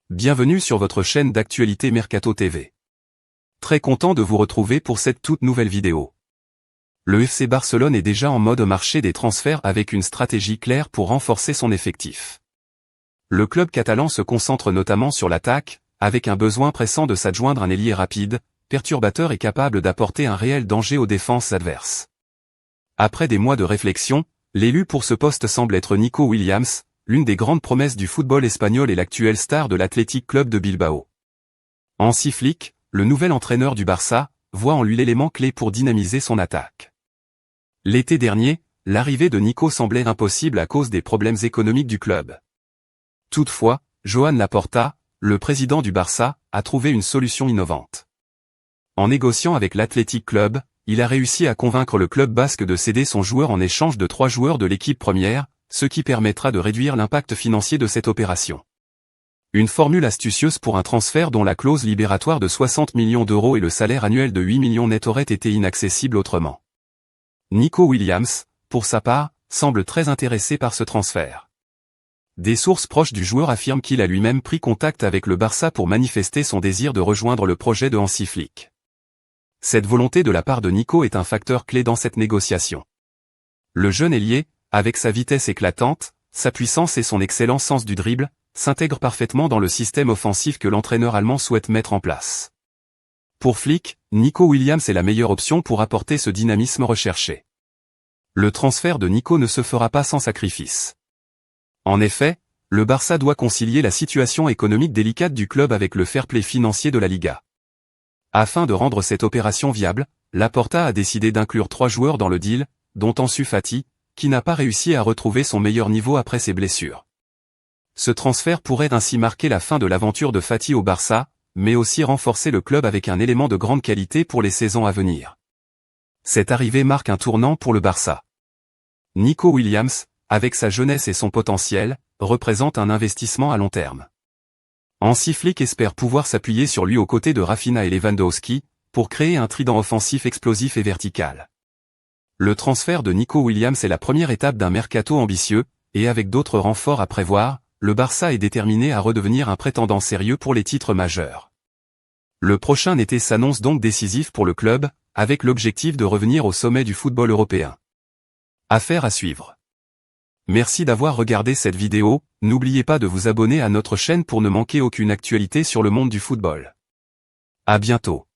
Bienvenue sur votre chaîne d'actualité Mercato TV. Très content de vous retrouver pour cette toute nouvelle vidéo. Le FC Barcelone est déjà en mode marché des transferts avec une stratégie claire pour renforcer son effectif. Le club catalan se concentre notamment sur l'attaque, avec un besoin pressant de s'adjoindre un ailier rapide, perturbateur et capable d'apporter un réel danger aux défenses adverses. Après des mois de réflexion, l'élu pour ce poste semble être Nico Williams, l'une des grandes promesses du football espagnol et l'actuelle star de l'Athletic Club de Bilbao. Hansi Flick, le nouvel entraîneur du Barça, voit en lui l'élément clé pour dynamiser son attaque. L'été dernier, l'arrivée de Nico semblait impossible à cause des problèmes économiques du club. Toutefois, Joan Laporta, le président du Barça, a trouvé une solution innovante. En négociant avec l'Athletic Club, il a réussi à convaincre le club basque de céder son joueur en échange de 3 joueurs de l'équipe première, ce qui permettra de réduire l'impact financier de cette opération. Une formule astucieuse pour un transfert dont la clause libératoire de 60 millions d'euros et le salaire annuel de 8 millions net auraient été inaccessibles autrement. Nico Williams, pour sa part, semble très intéressé par ce transfert. Des sources proches du joueur affirment qu'il a lui-même pris contact avec le Barça pour manifester son désir de rejoindre le projet de Hansi Flick. Cette volonté de la part de Nico est un facteur clé dans cette négociation. Le jeune ailier, avec sa vitesse éclatante, sa puissance et son excellent sens du dribble, s'intègre parfaitement dans le système offensif que l'entraîneur allemand souhaite mettre en place. Pour Flick, Nico Williams est la meilleure option pour apporter ce dynamisme recherché. Le transfert de Nico ne se fera pas sans sacrifice. En effet, le Barça doit concilier la situation économique délicate du club avec le fair-play financier de la Liga. Afin de rendre cette opération viable, Laporta a décidé d'inclure 3 joueurs dans le deal, dont Ansu Fati, qui n'a pas réussi à retrouver son meilleur niveau après ses blessures. Ce transfert pourrait ainsi marquer la fin de l'aventure de Fati au Barça, mais aussi renforcer le club avec un élément de grande qualité pour les saisons à venir. Cette arrivée marque un tournant pour le Barça. Nico Williams, avec sa jeunesse et son potentiel, représente un investissement à long terme. Hansi Flick espère pouvoir s'appuyer sur lui aux côtés de Rafinha et Lewandowski, pour créer un trident offensif explosif et vertical. Le transfert de Nico Williams est la première étape d'un mercato ambitieux, et avec d'autres renforts à prévoir, le Barça est déterminé à redevenir un prétendant sérieux pour les titres majeurs. Le prochain été s'annonce donc décisif pour le club, avec l'objectif de revenir au sommet du football européen. Affaire à suivre. Merci d'avoir regardé cette vidéo, n'oubliez pas de vous abonner à notre chaîne pour ne manquer aucune actualité sur le monde du football. À bientôt.